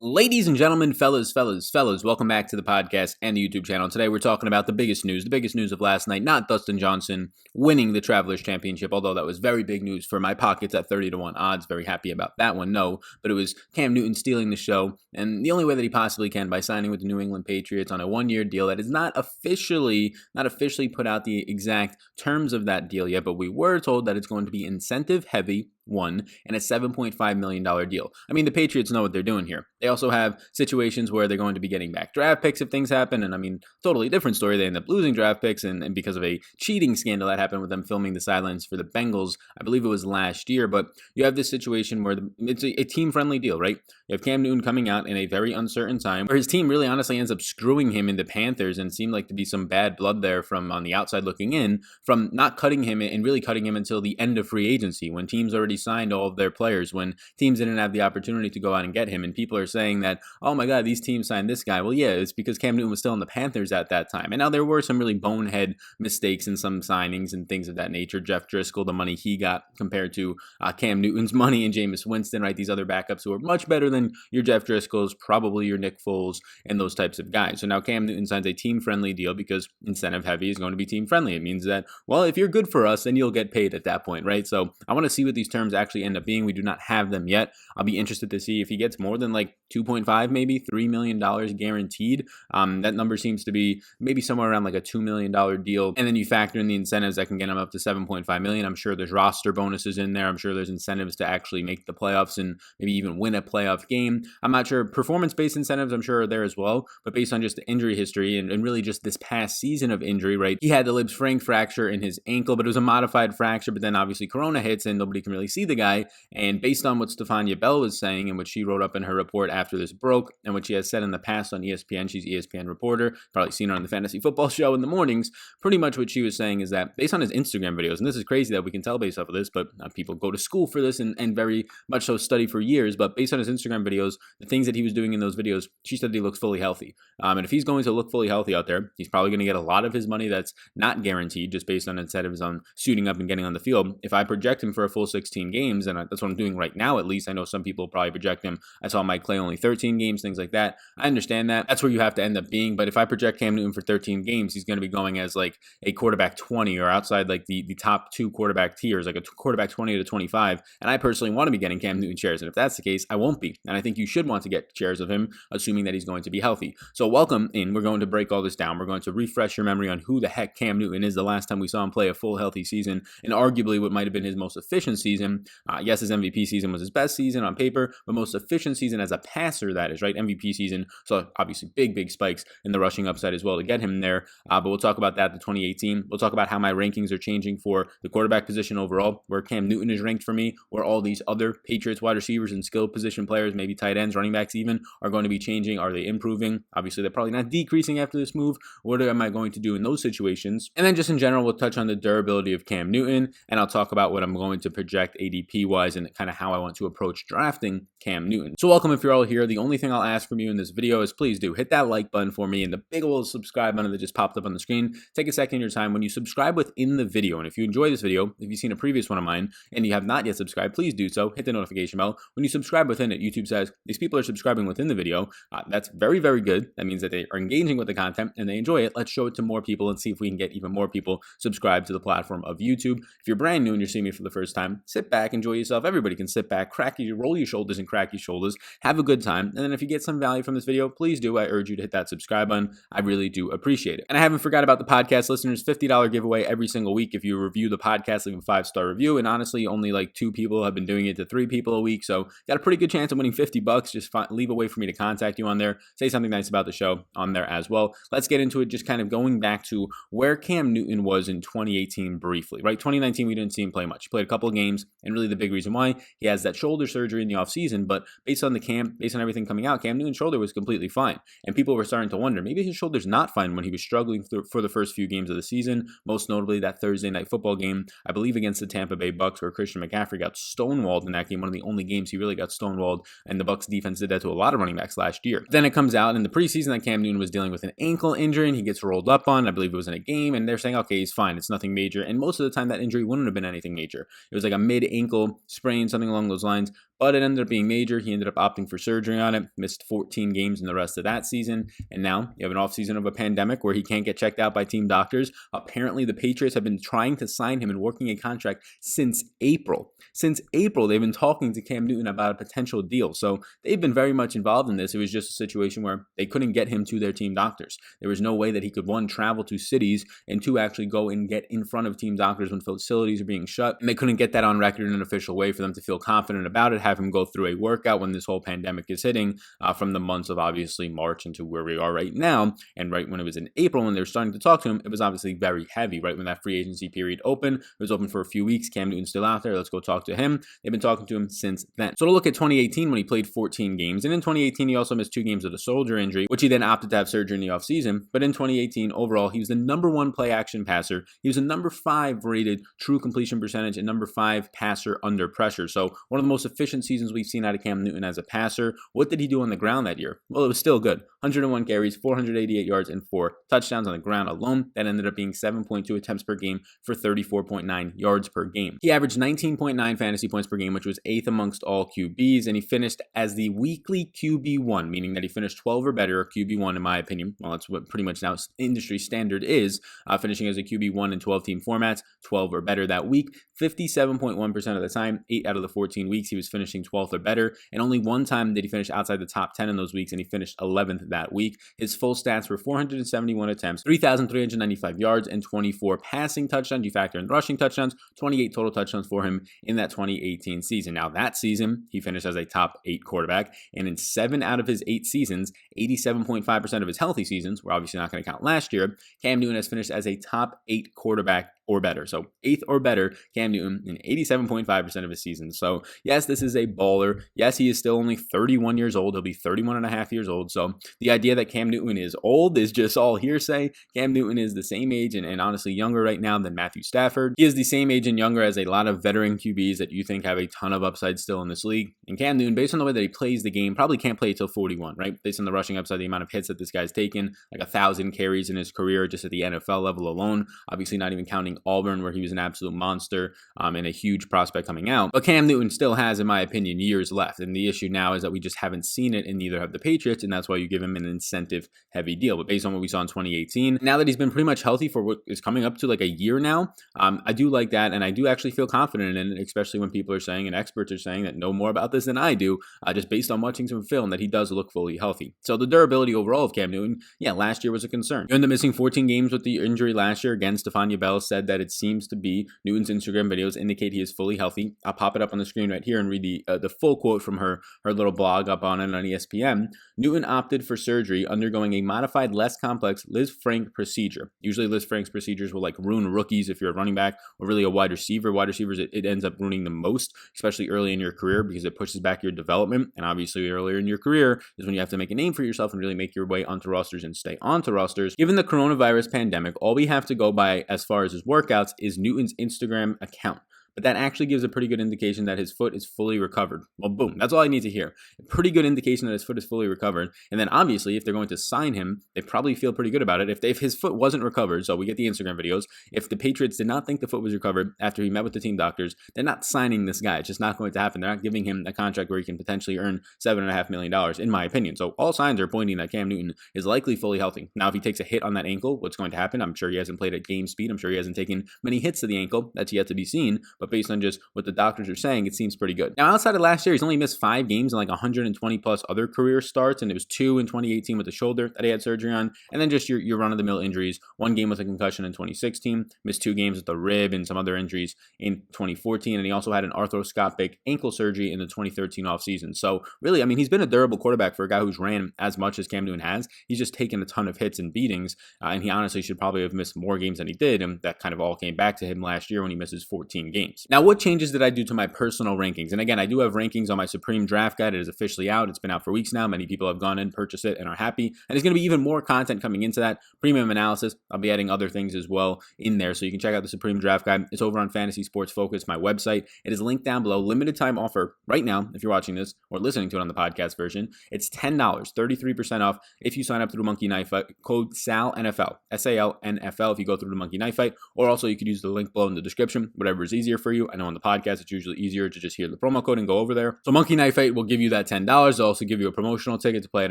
Ladies and gentlemen, fellas, welcome back to the podcast and the YouTube channel. Today we're talking about the biggest news of last night, not Dustin Johnson winning the Travelers Championship, although that was very big news for my pockets at 30-1 odds. Very happy about that one, no, but it was Cam Newton stealing the show, and the only way that he possibly can by signing with the New England Patriots on a one-year deal that is not officially put out the exact terms of that deal yet, but we were told that it's going to be incentive heavy, and a $7.5 million deal. I mean, the Patriots know what they're doing here. They also have situations where they're going to be getting back draft picks if things happen, and I mean, totally different story. They end up losing draft picks, and because of a cheating scandal that happened with them filming the sidelines for the Bengals, I believe it was last year, but you have this situation where it's a team-friendly deal, right? You have Cam Newton coming out in a very uncertain time, where his team really honestly ends up screwing him in the Panthers, and seemed like to be some bad blood there from on the outside looking in, from not cutting him and really cutting him until the end of free agency, when teams already signed all of their players, when teams didn't have the opportunity to go out and get him. And people are saying that, oh my God, these teams signed this guy. Well, yeah, it's because Cam Newton was still in the Panthers at that time. And now there were some really bonehead mistakes in some signings and things of that nature. Jeff Driscoll, the money he got compared to Cam Newton's money, and Jameis Winston, right? These other backups who are much better than your Jeff Driscolls, probably your Nick Foles, and those types of guys. So now Cam Newton signs a team-friendly deal because incentive heavy is going to be team-friendly. It means that, well, if you're good for us, then you'll get paid at that point, right? So I want to see what these terms actually end up being. We do not have them yet. I'll be interested to see if he gets more than like 2.5, maybe $3 million guaranteed. That number seems to be maybe somewhere around like a $2 million deal. And then you factor in the incentives that can get him up to $7.5 million. I'm sure there's roster bonuses in there. I'm sure there's incentives to actually make the playoffs and maybe even win a playoff game. I'm not sure. Performance-based incentives, I'm sure, are there as well. But based on just the injury history and really just this past season of injury, right? He had the Liebs-Frank fracture in his ankle, but it was a modified fracture. But then obviously Corona hits and nobody can really see the guy. And based on what Stephania Bell was saying and what she wrote up in her report after this broke, and what she has said in the past on ESPN, she's an ESPN reporter, probably seen her on the fantasy football show in the mornings, pretty much what she was saying is that based on his Instagram videos, and this is crazy that we can tell based off of this, but people go to school for this and very much so study for years, but based on his Instagram videos, the things that he was doing in those videos, she said he looks fully healthy. And if he's going to look fully healthy out there, he's probably going to get a lot of his money that's not guaranteed just based on incentives on suiting up and getting on the field. If I project him for a full 16 games, and that's what I'm doing right now at least, I know some people probably project him. I saw Mike Clay only 13 games, things like that. I understand that. That's where you have to end up being. But if I project Cam Newton for 13 games, he's going to be going as like a quarterback 20 or outside like the top two quarterback tiers, like a quarterback 20 to 25. And I personally want to be getting Cam Newton shares. And if that's the case, I won't be. And I think you should want to get shares of him, assuming that he's going to be healthy. So welcome in. We're going to break all this down. We're going to refresh your memory on who the heck Cam Newton is. The last time we saw him play a full healthy season, and arguably what might have been his most efficient season. Yes, his MVP season was his best season on paper, but most efficient season as a passer, that is, right? MVP season. So obviously big spikes in the rushing upside as well to get him there. But we'll talk about that, the 2018. We'll talk about how my rankings are changing for the quarterback position overall, where Cam Newton is ranked for me, where all these other Patriots wide receivers and skill position players, maybe tight ends, running backs even, are going to be changing. Are they improving? Obviously, they're probably not decreasing after this move. What am I going to do in those situations? And then just in general, we'll touch on the durability of Cam Newton, and I'll talk about what I'm going to project ADP-wise and kind of how I want to approach drafting Cam Newton. So welcome if you're all here. The only thing I'll ask from you in this video is please do hit that like button for me and the big old subscribe button that just popped up on the screen. Take a second of your time when you subscribe within the video. And if you enjoy this video, if you've seen a previous one of mine and you have not yet subscribed, please do so. Hit the notification bell. When you subscribe within it, YouTube says these people are subscribing within the video. That's very good. That means that they are engaging with the content and they enjoy it. Let's show it to more people and see if we can get even more people subscribed to the platform of YouTube. If you're brand new and you're seeing me for the first time, sit back, enjoy yourself. Everybody can sit back, roll your shoulders and crack your shoulders, have a good time. And then if you get some value from this video, please do. I urge you to hit that subscribe button. I really do appreciate it. And I haven't forgot about the podcast listeners, $50 giveaway every single week. If you review the podcast, leave a 5-star review. And honestly, only like 2 people have been doing it to 3 people a week. So got a pretty good chance of winning $50. Just leave a way for me to contact you on there. Say something nice about the show on there as well. Let's get into it. Just kind of going back to where Cam Newton was in 2018 briefly, right? 2019, we didn't see him play much. He played a couple of games, and really the big reason why he has that shoulder surgery in the offseason. But based on everything coming out, Cam Newton's shoulder was completely fine. And people were starting to wonder, maybe his shoulder's not fine when he was struggling for the first few games of the season, most notably that Thursday night football game, I believe against the Tampa Bay Bucks, where Christian McCaffrey got stonewalled in that game, one of the only games he really got stonewalled, and the Bucks defense did that to a lot of running backs last year. Then it comes out in the preseason that Cam Newton was dealing with an ankle injury, and he gets rolled up on, I believe it was in a game, and they're saying, okay, he's fine, it's nothing major, and most of the time that injury wouldn't have been anything major. It was like a mid-ankle sprain, something along those lines. but it ended up being major. He ended up opting for surgery on it, missed 14 games in the rest of that season, and now you have an offseason of a pandemic where he can't get checked out by team doctors. Apparently, the Patriots have been trying to sign him and working a contract since April. Since April, they've been talking to Cam Newton about a potential deal, so they've been very much involved in this. It was just a situation where they couldn't get him to their team doctors. There was no way that he could, one, travel to cities, and two, actually go and get in front of team doctors when facilities are being shut. And they couldn't get that on record in an official way for them to feel confident about it, have him go through a workout when this whole pandemic is hitting from the months of obviously March into where we are right now. And right when it was in April, when they were starting to talk to him, it was obviously very heavy. Right when that free agency period opened, it was open for a few weeks. Cam Newton's still out there. Let's go talk to him. They've been talking to him since then. So to look at 2018 when he played 14 games. And in 2018, he also missed 2 games with a shoulder injury, which he then opted to have surgery in the offseason. But in 2018, overall, he was the #1 play action passer. He was a #5 rated true completion percentage and #5 passer under pressure. So one of the most efficient seasons we've seen out of Cam Newton as a passer. What did he do on the ground that year? Well, it was still good. 101 carries, 488 yards, and 4 touchdowns on the ground alone. That ended up being 7.2 attempts per game for 34.9 yards per game. He averaged 19.9 fantasy points per game, which was 8th amongst all QBs, and he finished as the weekly QB1, meaning that he finished 12 or better, or QB1 in my opinion. Well, that's what pretty much now industry standard is, finishing as a QB1 in 12-team formats, 12 or better that week. 57.1% of the time, 8 out of the 14 weeks, he was finishing 12th or better, and only one time did he finish outside the top 10 in those weeks, and he finished 11th that week. His full stats were 471 attempts, 3,395 yards, and 24 passing touchdowns. You factor in rushing touchdowns, 28 total touchdowns for him in that 2018 season. Now, that season, he finished as a top 8 quarterback, and in 7 out of his 8 seasons, 87.5% of his healthy seasons, we're obviously not going to count last year, Cam Newton has finished as a top 8 quarterback or better. So 8th or better, Cam Newton in 87.5% of his seasons. So yes, this is a baller. Yes, he is still only 31 years old. He'll be 31 and a half years old. So the idea that Cam Newton is old is just all hearsay. Cam Newton is the same age and honestly younger right now than Matthew Stafford. He is the same age and younger as a lot of veteran QBs that you think have a ton of upside still in this league. And Cam Newton, based on the way that he plays the game, probably can't play until 41, right? Based on the rushing upside, the amount of hits that this guy's taken, like 1,000 carries in his career just at the NFL level alone. Obviously not even counting Auburn, where he was an absolute monster and a huge prospect coming out. But Cam Newton still has, in my opinion, years left. And the issue now is that we just haven't seen it in neither have the Patriots, and that's why you give him an incentive-heavy deal. But based on what we saw in 2018, now that he's been pretty much healthy for what is coming up to like a year now, I do like that, and I do actually feel confident in it, especially when people are saying and experts are saying that know more about this than I do, just based on watching some film, that he does look fully healthy. So the durability overall of Cam Newton, yeah, last year was a concern. He ended up missing 14 games with the injury last year. Again, Stephania Bell said that it seems to be Newton's Instagram videos indicate he is fully healthy. I'll pop it up on the screen right here and read the full quote from her little blog up on it on ESPN. Newton opted for surgery, undergoing a modified, less complex Liz Frank procedure. Usually Liz Frank's procedures will like ruin rookies if you're a running back or really a wide receiver. Wide receivers, it ends up ruining the most, especially early in your career, because it pushes back your development. And obviously earlier in your career is when you have to make a name for yourself and really make your way onto rosters and stay onto rosters. Given the coronavirus pandemic, all we have to go by as far as his workouts is Newton's Instagram account. But that actually gives a pretty good indication that his foot is fully recovered. Well, boom, that's all I need to hear. A pretty good indication that his foot is fully recovered. And then obviously, if they're going to sign him, they probably feel pretty good about it. If his foot wasn't recovered, so we get the Instagram videos, if the Patriots did not think the foot was recovered after he met with the team doctors, they're not signing this guy. It's just not going to happen. They're not giving him a contract where he can potentially earn $7.5 million, in my opinion. So all signs are pointing that Cam Newton is likely fully healthy. Now, if he takes a hit on that ankle, what's going to happen? I'm sure he hasn't played at game speed. I'm sure he hasn't taken many hits to the ankle. That's yet to be seen. But based on just what the doctors are saying, it seems pretty good. Now, outside of last year, he's only missed 5 games in like 120 plus other career starts, and it was 2 in 2018 with the shoulder that he had surgery on, and then just your run-of-the-mill injuries. 1 game with a concussion in 2016, missed 2 games with the rib and some other injuries in 2014, and he also had an arthroscopic ankle surgery in the 2013 offseason. So really, I mean, he's been a durable quarterback for a guy who's ran as much as Cam Newton has. He's just taken a ton of hits and beatings, and he honestly should probably have missed more games than he did, and that kind of all came back to him last year when he misses 14 games. Now, what changes did I do to my personal rankings? And again, I do have rankings on my Supreme Draft Guide. It is officially out. It's been out for weeks now. Many people have gone in, purchased it, and are happy. And there's going to be even more content coming into that. Premium analysis. I'll be adding other things as well in there. So you can check out the Supreme Draft Guide. It's over on Fantasy Sports Focus, my website. It is linked down below. Limited time offer right now if you're watching this or listening to it on the podcast version. It's $10, 33% off if you sign up through Monkey Knife Fight. Code SALNFL, SALNFL if you go through the Monkey Knife Fight. Or also you could use the link below in the description, whatever is easier for you. I know on the podcast, it's usually easier to just hear the promo code and go over there. So Monkey Knife 8 will give you that $10. They'll also give you a promotional ticket to play at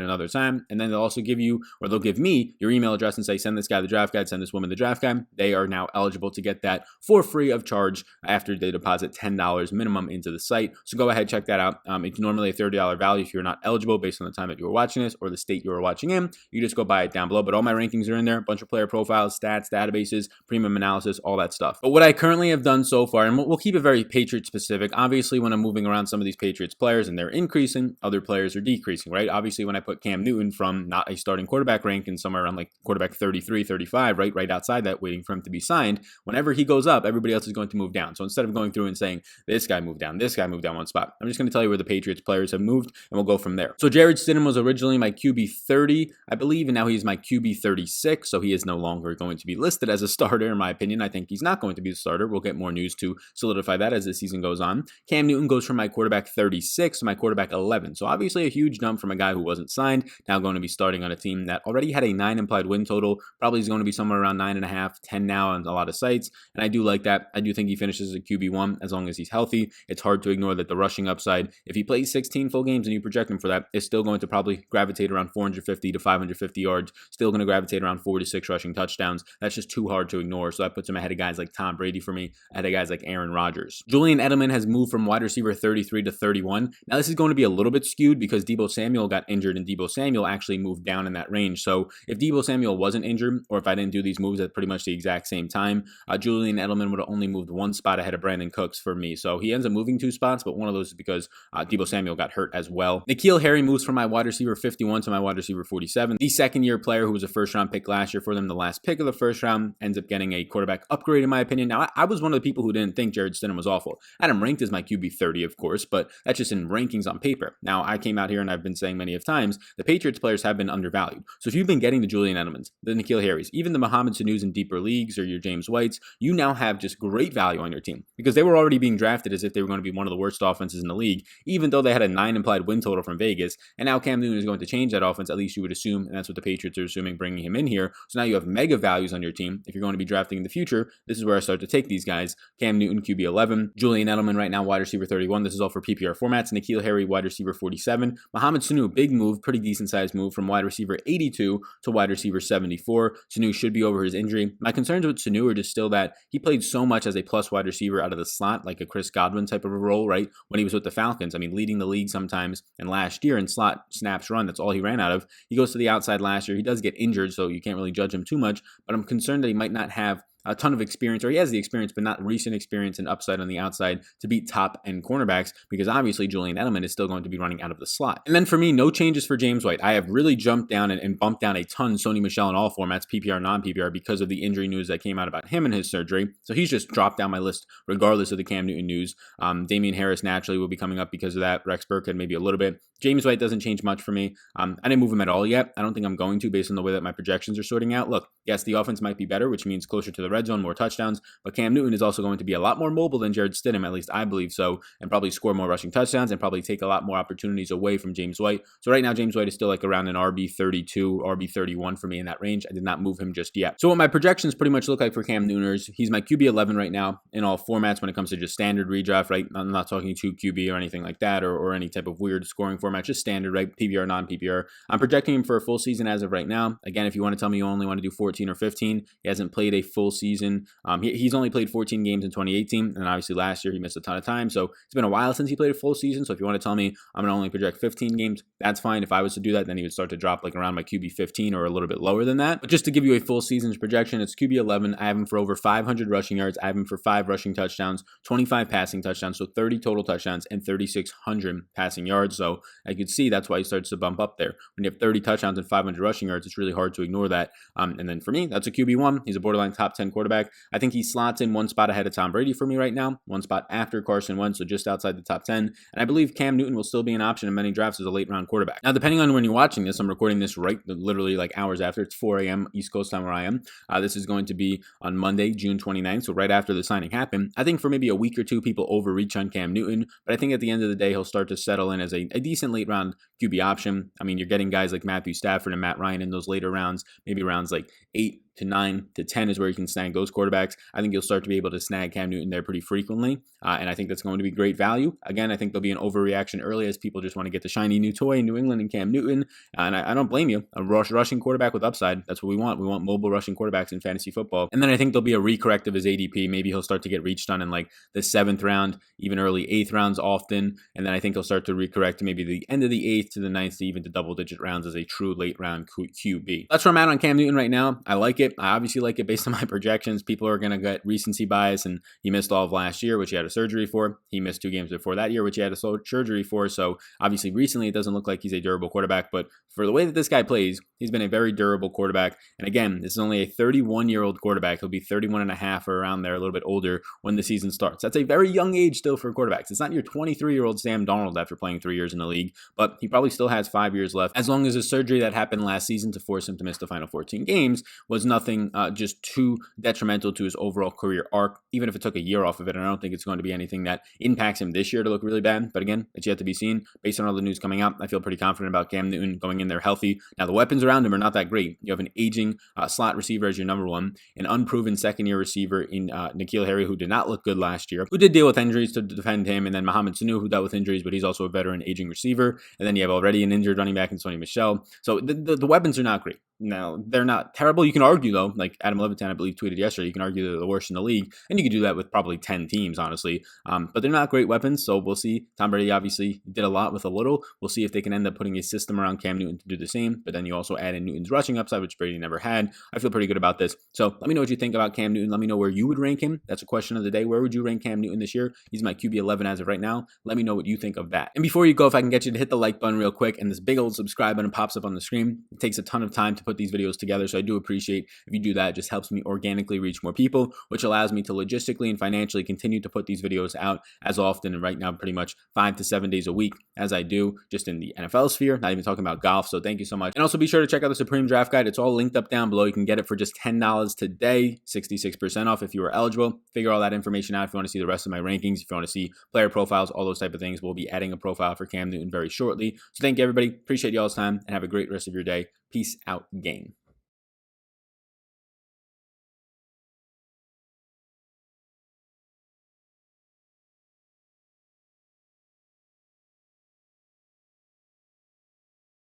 another time. And then they'll also give you, or they'll give me your email address and say, send this guy the draft guide, send this woman the draft guide. They are now eligible to get that for free of charge after they deposit $10 minimum into the site. So go ahead, check that out. It's normally a $30 value if you're not eligible based on the time that you were watching this or the state you were watching in. You just go buy it down below. But all my rankings are in there, a bunch of player profiles, stats, databases, premium analysis, all that stuff. But what I currently have done so far, and we'll keep it very Patriot specific. Obviously, when I'm moving around some of these Patriots players and they're increasing, other players are decreasing, right? Obviously, when I put Cam Newton from not a starting quarterback rank and somewhere around like quarterback 33, 35, right outside that, waiting for him to be signed, whenever he goes up, everybody else is going to move down. So instead of going through and saying, this guy moved down one spot, I'm just going to tell you where the Patriots players have moved, and we'll go from there. So Jared Sinem was originally my QB 30, I believe, and now he's my QB 36, so he is no longer going to be listed as a starter, in my opinion. I think he's not going to be the starter. We'll get more news to solidify that as the season goes on. Cam Newton goes from my quarterback 36 to my quarterback 11, so obviously a huge jump from a guy who wasn't signed, now going to be starting on a team that already had a 9 implied win total, probably is going to be somewhere around 9.5, 10 now on a lot of sites, and I do like that. I do think he finishes as a QB1 as long as he's healthy. It's hard to ignore that the rushing upside, if he plays 16 full games and you project him for that, is still going to probably gravitate around 450 to 550 yards, still going to gravitate around 4 to 6 rushing touchdowns. That's just too hard to ignore, so that puts him ahead of guys like Tom Brady for me, ahead of guys like Aaron Rodgers. Julian Edelman has moved from wide receiver 33 to 31. Now this is going to be a little bit skewed because Deebo Samuel got injured and Deebo Samuel actually moved down in that range. So if Deebo Samuel wasn't injured, or if I didn't do these moves at pretty much the exact same time, Julian Edelman would have only moved 1 spot ahead of Brandon Cooks for me. So he ends up moving 2 spots, but one of those is because Deebo Samuel got hurt as well. N'Keal Harry moves from my wide receiver 51 to my wide receiver 47. The second-year player who was a first-round pick last year for them, the last pick of the first round, ends up getting a quarterback upgrade, in my opinion. Now, I was one of the people who didn't think Jared Stidham was awful. I had him ranked as my QB 30, of course, but that's just in rankings on paper. Now, I came out here and I've been saying many of times, the Patriots players have been undervalued. So if you've been getting the Julian Edelmans, the N'Keal Harrys, even the Mohamed Sanus in deeper leagues or your James Whites, you now have just great value on your team because they were already being drafted as if they were going to be one of the worst offenses in the league, even though they had a 9 implied win total from Vegas. And now Cam Newton is going to change that offense, at least you would assume, and that's what the Patriots are assuming bringing him in here. So now you have mega values on your team. If you're going to be drafting in the future, this is where I start to take these guys. Cam Newton, QB 11, Julian Edelman right now, wide receiver 31. This is all for PPR formats. N'Keal Harry, wide receiver 47. Mohamed Sanu, big move, pretty decent sized move from wide receiver 82 to wide receiver 74. Sanu should be over his injury. My concerns with Sanu are just still that he played so much as a plus wide receiver out of the slot, like a Chris Godwin type of a role, right? When he was with the Falcons, I mean, leading the league sometimes, and last year in slot snaps run, that's all he ran out of. He goes to the outside last year. He does get injured, so you can't really judge him too much, but I'm concerned that he might not have a ton of experience, or he has the experience, but not recent experience and upside on the outside to beat top end cornerbacks, because obviously Julian Edelman is still going to be running out of the slot. And then for me, no changes for James White. I have really jumped down and bumped down a ton Sony Michel in all formats, PPR, non-PPR, because of the injury news that came out about him and his surgery. So he's just dropped down my list regardless of the Cam Newton news. Damian Harris naturally will be coming up because of that. Rex Burkhead maybe a little bit. James White doesn't change much for me. I didn't move him at all yet. I don't think I'm going to, based on the way that my projections are sorting out. Look, yes, the offense might be better, which means closer to the red zone, more touchdowns, but Cam Newton is also going to be a lot more mobile than Jared Stidham, at least I believe so, and probably score more rushing touchdowns and probably take a lot more opportunities away from James White. So right now, James White is still like around an RB32, RB31 for me in that range. I did not move him just yet. So what my projections pretty much look like for Cam Newton, he's my QB 11 right now in all formats when it comes to just standard redraft, right? I'm not talking 2 QB or anything like that, or any type of weird scoring format, just standard, right? PPR, non-PPR. I'm projecting him for a full season as of right now. Again, if you want to tell me you only want to do 14 or 15, he hasn't played a full season. He's only played 14 games in 2018, and obviously last year he missed a ton of time, so it's been a while since he played a full season. So if you want to tell me I'm going to only project 15 games, that's fine. If I was to do that, then he would start to drop like around my QB 15 or a little bit lower than that. But just to give you a full season's projection, it's QB 11. I have him for over 500 rushing yards. I have him for 5 rushing touchdowns, 25 passing touchdowns, so 30 total touchdowns and 3,600 passing yards. So I could see that's why he starts to bump up there. When you have 30 touchdowns and 500 rushing yards, it's really hard to ignore that. And then for me, that's a QB1. He's a borderline top 10 quarterback. I think he slots in 1 spot ahead of Tom Brady for me right now, 1 spot after Carson Wentz, so just outside the top 10. And I believe Cam Newton will still be an option in many drafts as a late round quarterback. Now, depending on when you're watching this, I'm recording this literally like hours after. It's 4 a.m. East Coast time where I am. This is going to be on Monday, June 29th, so right after the signing happened. I think for maybe a week or two, people overreach on Cam Newton, but I think at the end of the day, he'll start to settle in as a decent late round QB option. I mean, you're getting guys like Matthew Stafford and Matt Ryan in those later rounds, maybe rounds like 8 to 9 to 10 is where you can snag those quarterbacks. I think you'll start to be able to snag Cam Newton there pretty frequently, and I think that's going to be great value. Again, I think there'll be an overreaction early as people just want to get the shiny new toy in New England and Cam Newton, and I don't blame you. A rushing quarterback with upside, that's what we want. We want mobile rushing quarterbacks in fantasy football. And then I think there'll be a recorrect of his ADP. Maybe he'll start to get reached on in like the 7th round, even early 8th rounds often, and then I think he'll start to recorrect to maybe the end of the 8th to the 9th to even to double-digit rounds as a true late round QB. That's where I'm at on Cam Newton right now. I like it. I obviously like it based on my projections. People are going to get recency bias, and he missed all of last year, which he had a surgery for. He missed 2 games before that year, which he had a surgery for. So obviously recently it doesn't look like he's a durable quarterback, but for the way that this guy plays, he's been a very durable quarterback. And again, this is only a 31-year-old quarterback. He'll be 31 and a half or around there, a little bit older when the season starts. That's a very young age still for quarterbacks. It's not your 23-year-old Sam Darnold after playing 3 years in the league, but he probably still has 5 years left, as long as the surgery that happened last season to force him to miss the final 14 games was nothing just too detrimental to his overall career arc, even if it took a year off of it. And I don't think it's going to be anything that impacts him this year to look really bad. But again, it's yet to be seen. Based on all the news coming out, I feel pretty confident about Cam Newton going in there healthy. Now, the weapons around him are not that great. You have an aging slot receiver as your number one, an unproven second-year receiver in N'Keal Harry, who did not look good last year, who did deal with injuries to defend him, and then Mohamed Sanu, who dealt with injuries, but he's also a veteran aging receiver. And then you have already an injured running back in Sony Michel. So the weapons are not great. Now, they're not terrible. You can argue, though, like Adam Levitan, I believe, tweeted yesterday, you can argue they're the worst in the league, and you can do that with probably 10 teams, honestly. But they're not great weapons, so we'll see. Tom Brady obviously did a lot with a little. We'll see if they can end up putting a system around Cam Newton to do the same, but then you also add in Newton's rushing upside, which Brady never had. I feel pretty good about this. So let me know what you think about Cam Newton. Let me know where you would rank him. That's a question of the day. Where would you rank Cam Newton this year? He's my QB 11 as of right now. Let me know what you think of that. And before you go, if I can get you to hit the like button real quick, and this big old subscribe button pops up on the screen. It takes a ton of time to put these videos together, so I do appreciate if you do that. It just helps me organically reach more people, which allows me to logistically and financially continue to put these videos out as often, and right now pretty much 5 to 7 days a week as I do just in the NFL sphere, not even talking about golf. So thank you so much. And also be sure to check out the Supreme Draft Guide. It's all linked up down below. You can get it for just $10 today, 66% off if you are eligible. Figure all that information out if you want to see the rest of my rankings, if you want to see player profiles, all those type of things. We'll be adding a profile for Cam Newton very shortly. So thank you, everybody. Appreciate y'all's time, and have a great rest of your day. Peace out, gang.